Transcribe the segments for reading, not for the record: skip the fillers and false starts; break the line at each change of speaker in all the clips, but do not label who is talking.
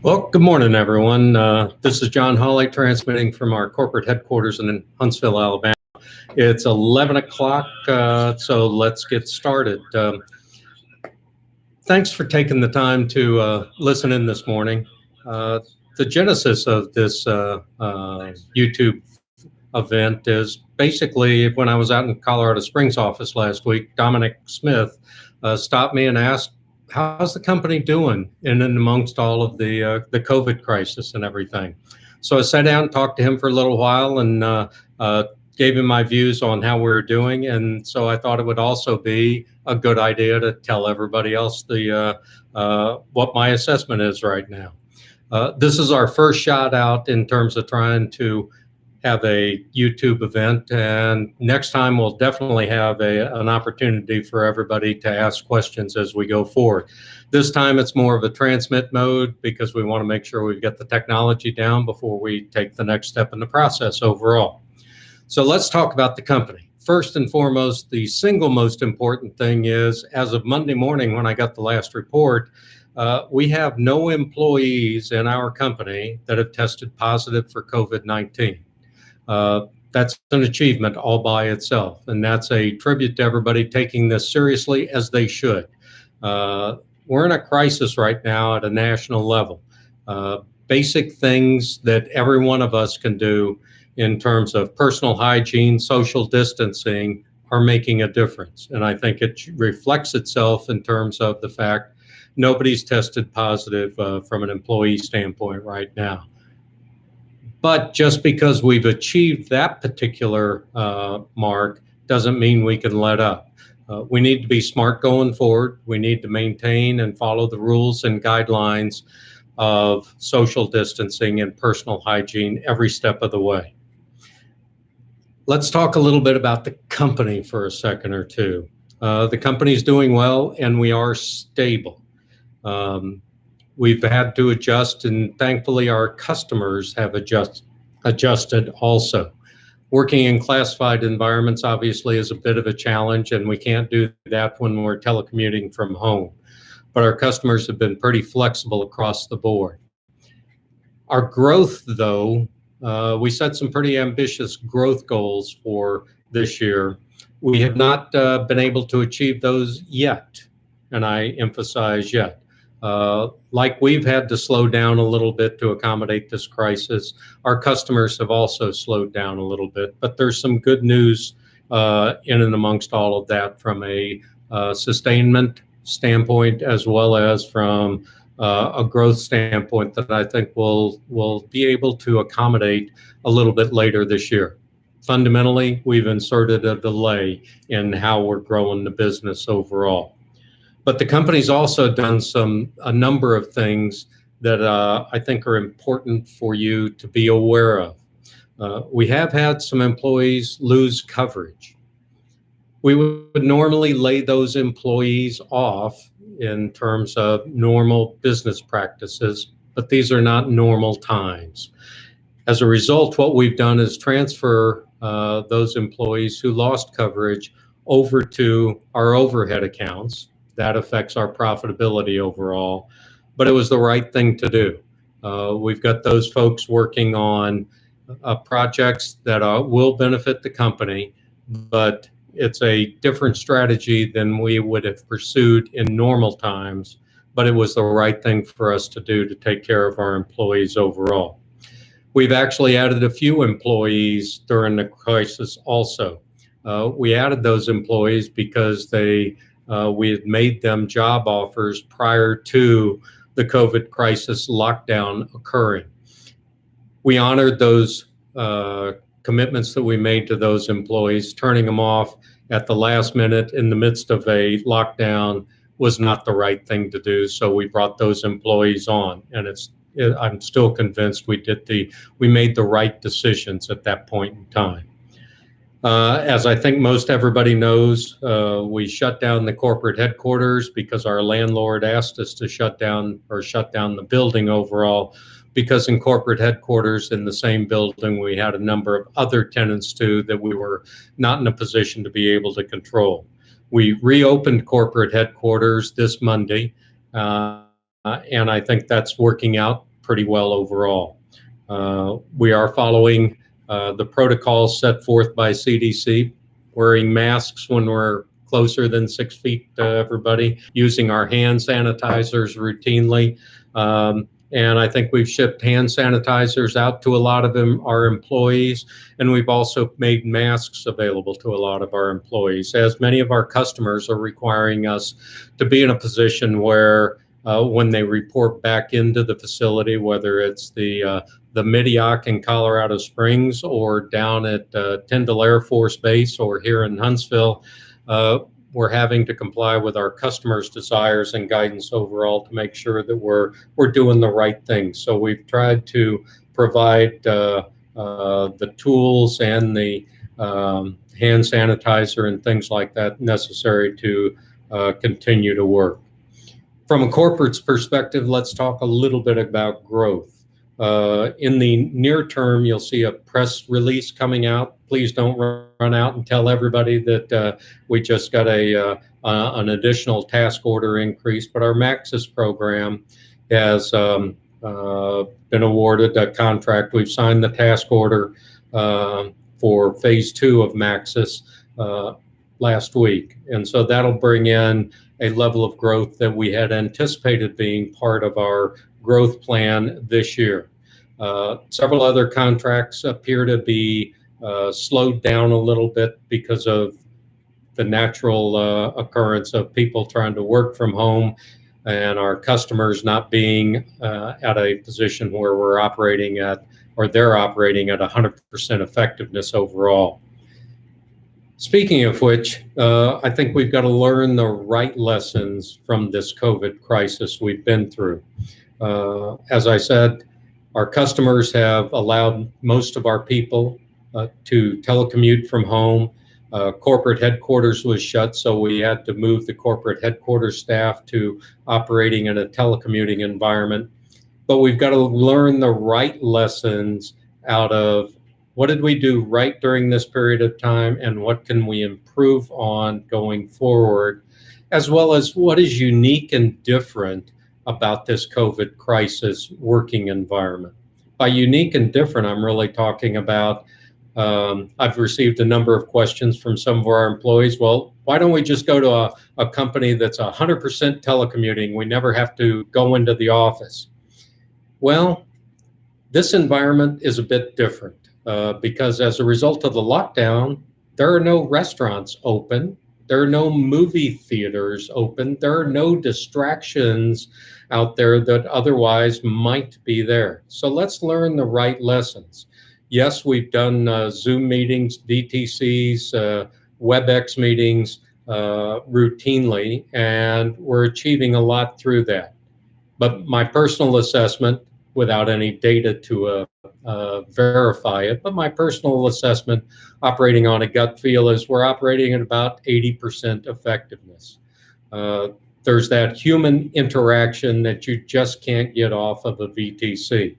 Well, good morning, everyone. This is John Hawley transmitting from our corporate headquarters in Huntsville, Alabama. It's 11 o'clock, so let's get started. Thanks for taking the time to listen in this morning. The genesis of this YouTube event is basically when I was out in Colorado Springs office last week, Dominic Smith stopped me and asked, how's the company doing in and amongst all of the COVID crisis and everything? So I sat down and talked to him for a little while and gave him my views on how we were doing. And so I thought it would also be a good idea to tell everybody else what my assessment is right now. This is our first shot out in terms of trying to have a YouTube event, and next time we'll definitely have an opportunity for everybody to ask questions as we go forward. This time it's more of a transmit mode because we want to make sure we get the technology down before we take the next step in the process overall. So let's talk about the company. First and foremost, the single most important thing is, as of Monday morning when I got the last report, we have no employees in our company that have tested positive for COVID-19. That's an achievement all by itself, and that's a tribute to everybody taking this seriously, as they should. We're in a crisis right now at a national level. Basic things that every one of us can do in terms of personal hygiene, social distancing, are making a difference. And I think it reflects itself in terms of the fact nobody's tested positive from an employee standpoint right now. But just because we've achieved that particular mark doesn't mean we can let up. We need to be smart going forward. We need to maintain and follow the rules and guidelines of social distancing and personal hygiene every step of the way. Let's talk a little bit about the company for a second or two. The company's doing well, and we are stable. We've had to adjust, and thankfully our customers have adjusted also. Working in classified environments obviously is a bit of a challenge, and we can't do that when we're telecommuting from home. But our customers have been pretty flexible across the board. Our growth, though, we set some pretty ambitious growth goals for this year. We have not been able to achieve those yet, and I emphasize yet. Like we've had to slow down a little bit to accommodate this crisis, our customers have also slowed down a little bit, but there's some good news in and amongst all of that from a sustainment standpoint, as well as from a growth standpoint that I think will be able to accommodate a little bit later this year. Fundamentally, we've inserted a delay in how we're growing the business overall. But the company's also done a number of things that I think are important for you to be aware of. We have had some employees lose coverage. We would normally lay those employees off in terms of normal business practices, but these are not normal times. As a result, what we've done is transfer those employees who lost coverage over to our overhead accounts. That affects our profitability overall, but it was the right thing to do. We've got those folks working on projects that will benefit the company, but it's a different strategy than we would have pursued in normal times, but it was the right thing for us to do to take care of our employees overall. We've actually added a few employees during the crisis also. We added those employees because we had made them job offers prior to the COVID crisis lockdown occurring. We honored those commitments that we made to those employees. Turning them off at the last minute in the midst of a lockdown was not the right thing to do, so we brought those employees on, and I'm still convinced we made the right decisions at that point in time. As I think most everybody knows, we shut down the corporate headquarters because our landlord asked us to shut down the building overall, because in corporate headquarters in the same building, we had a number of other tenants too that we were not in a position to be able to control. We reopened corporate headquarters this Monday, and I think that's working out pretty well overall. We are following the protocols set forth by CDC, wearing masks when we're closer than 6 feet to everybody, using our hand sanitizers routinely. And I think we've shipped hand sanitizers out to a lot of our employees, and we've also made masks available to a lot of our employees, as many of our customers are requiring us to be in a position where when they report back into the facility, whether it's the Midioc in Colorado Springs or down at Tyndall Air Force Base or here in Huntsville, we're having to comply with our customers' desires and guidance overall to make sure that we're doing the right thing. So we've tried to provide the tools and the hand sanitizer and things like that necessary to continue to work. From a corporate's perspective, let's talk a little bit about growth. In the near term, you'll see a press release coming out. Please don't run out and tell everybody that we just got an additional task order increase, but our Maxis program has been awarded a contract. We've signed the task order for phase 2 of Maxis last week. And so that'll bring in a level of growth that we had anticipated being part of our growth plan this year. Several other contracts appear to be slowed down a little bit because of the natural occurrence of people trying to work from home and our customers not being at a position where we're operating at, or they're operating at 100% effectiveness overall. Speaking of which, I think we've got to learn the right lessons from this COVID crisis we've been through. As I said, our customers have allowed most of our people to telecommute from home. Corporate headquarters was shut, so we had to move the corporate headquarters staff to operating in a telecommuting environment. But we've got to learn the right lessons out of what did we do right during this period of time and what can we improve on going forward, as well as what is unique and different about this COVID crisis working environment. By unique and different, I'm really talking about, I've received a number of questions from some of our employees. Well, why don't we just go to a company that's 100% telecommuting? We never have to go into the office. Well, this environment is a bit different because as a result of the lockdown, there are no restaurants open. There are no movie theaters open. There are no distractions out there that otherwise might be there. So let's learn the right lessons. Yes, we've done Zoom meetings, DTCs, WebEx meetings routinely, and we're achieving a lot through that. But my personal assessment, without any data to verify it, but my personal assessment operating on a gut feel is we're operating at about 80% effectiveness. There's that human interaction that you just can't get off of a VTC.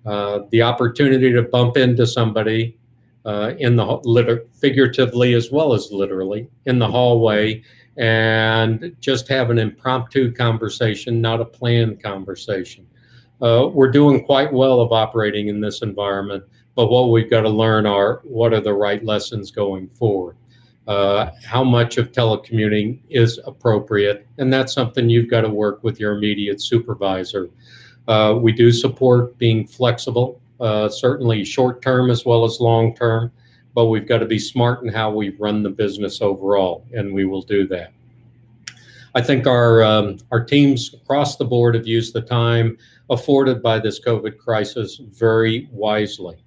The opportunity to bump into somebody figuratively as well as literally in the hallway and just have an impromptu conversation, not a planned conversation. We're doing quite well of operating in this environment, but what we've got to learn are what are the right lessons going forward. How much of telecommuting is appropriate, and that's something you've got to work with your immediate supervisor. We do support being flexible, certainly short-term as well as long-term, but we've got to be smart in how we run the business overall, and we will do that. I think our teams across the board have used the time afforded by this COVID crisis very wisely.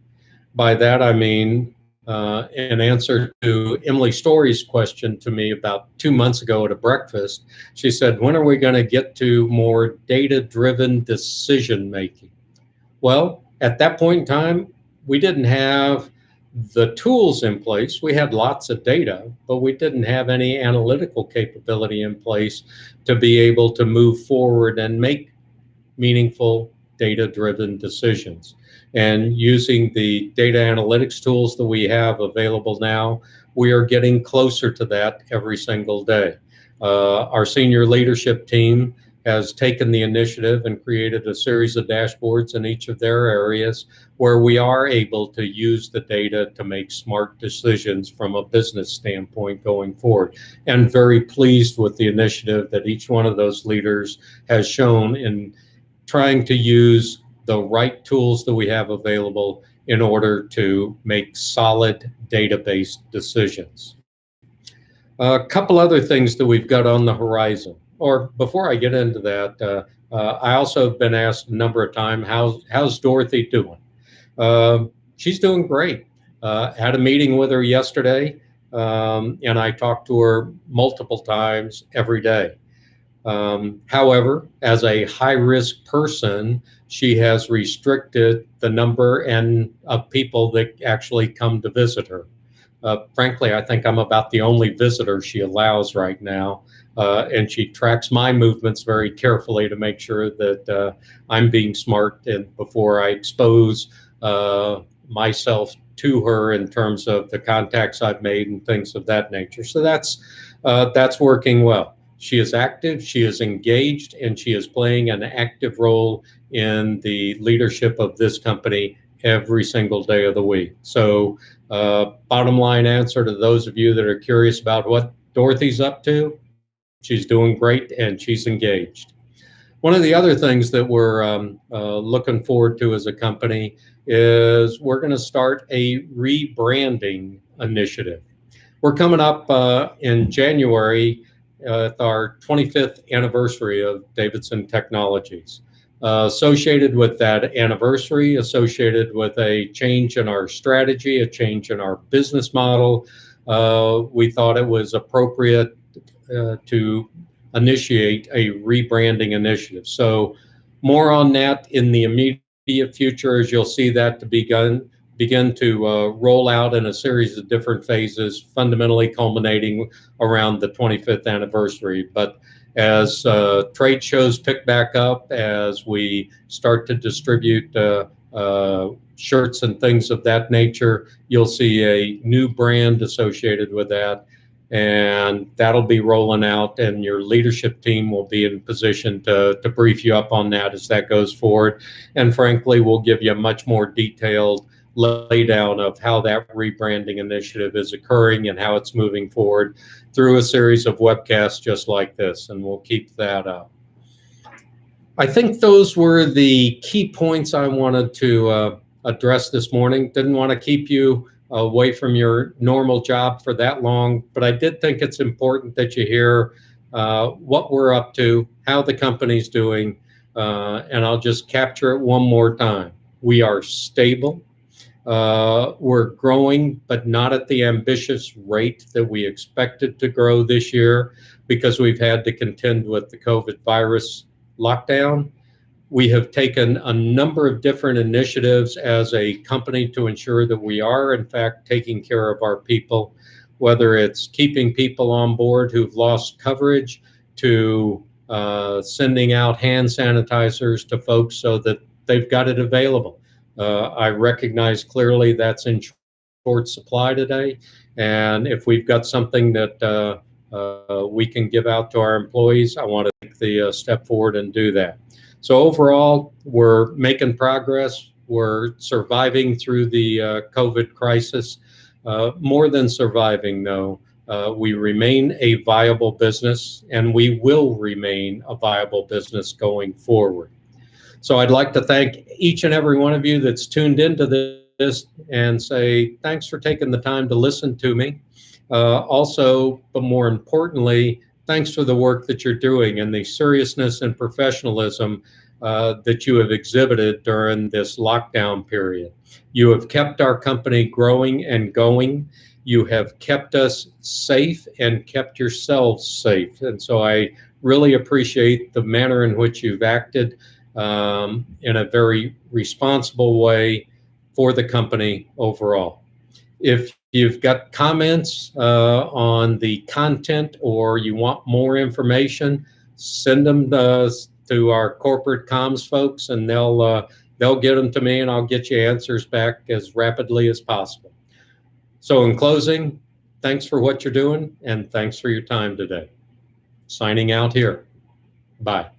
By that, I mean, in answer to Emily Story's question to me about 2 months ago at a breakfast, she said, when are we going to get to more data-driven decision-making? Well, at that point in time, we didn't have the tools in place. We had lots of data, but we didn't have any analytical capability in place to be able to move forward and make meaningful data-driven decisions. And using the data analytics tools that we have available now, we are getting closer to that every single day. Our senior leadership team has taken the initiative and created a series of dashboards in each of their areas where we are able to use the data to make smart decisions from a business standpoint going forward. And very pleased with the initiative that each one of those leaders has shown in trying to use the right tools that we have available in order to make solid database decisions. A couple other things that we've got on the horizon. Or before I get into that, I also have been asked a number of times, how's Dorothy doing? She's doing great. Had a meeting with her yesterday, and I talked to her multiple times every day. However, as a high-risk person, she has restricted the number of people that actually come to visit her. Frankly, I think I'm about the only visitor she allows right now, and she tracks my movements very carefully to make sure that I'm being smart and before I expose myself to her in terms of the contacts I've made and things of that nature. So that's working well. She is active, she is engaged, and she is playing an active role in the leadership of this company every single day of the week. So bottom line answer to those of you that are curious about what Dorothy's up to, she's doing great and she's engaged. One of the other things that we're looking forward to as a company is we're going to start a rebranding initiative. We're coming up in January our 25th anniversary of Davidson Technologies. Associated with that anniversary, associated with a change in our strategy, a change in our business model, we thought it was appropriate to initiate a rebranding initiative. So more on that in the immediate future, as you'll see that to begin to roll out in a series of different phases, fundamentally culminating around the 25th anniversary. But as trade shows pick back up, as we start to distribute shirts and things of that nature, you'll see a new brand associated with that. And that'll be rolling out, and your leadership team will be in position to brief you up on that as that goes forward. And frankly, we'll give you a much more detailed laydown of how that rebranding initiative is occurring and how it's moving forward through a series of webcasts just like this, and we'll keep that up. I think those were the key points I wanted to address this morning. Didn't want to keep you away from your normal job for that long, but I did think it's important that you hear what we're up to, how the company's doing, and I'll just capture it one more time. We are stable. We're growing, but not at the ambitious rate that we expected to grow this year because we've had to contend with the COVID virus lockdown. We have taken a number of different initiatives as a company to ensure that we are, in fact, taking care of our people, whether it's keeping people on board who've lost coverage, to sending out hand sanitizers to folks so that they've got it available. I recognize clearly that's in short supply today, and if we've got something that we can give out to our employees, I want to take the step forward and do that. So overall, we're making progress. We're surviving through the COVID crisis. More than surviving, though, we remain a viable business, and we will remain a viable business going forward. So I'd like to thank each and every one of you that's tuned into this and say thanks for taking the time to listen to me. Also, but more importantly, thanks for the work that you're doing and the seriousness and professionalism that you have exhibited during this lockdown period. You have kept our company growing and going. You have kept us safe and kept yourselves safe. And so I really appreciate the manner in which you've acted in a very responsible way for the company overall. If you've got comments on the content or you want more information, send them to our corporate comms folks, and they'll get them to me, and I'll get you answers back as rapidly as possible. So in closing, thanks for what you're doing, and thanks for your time today. Signing out here. Bye.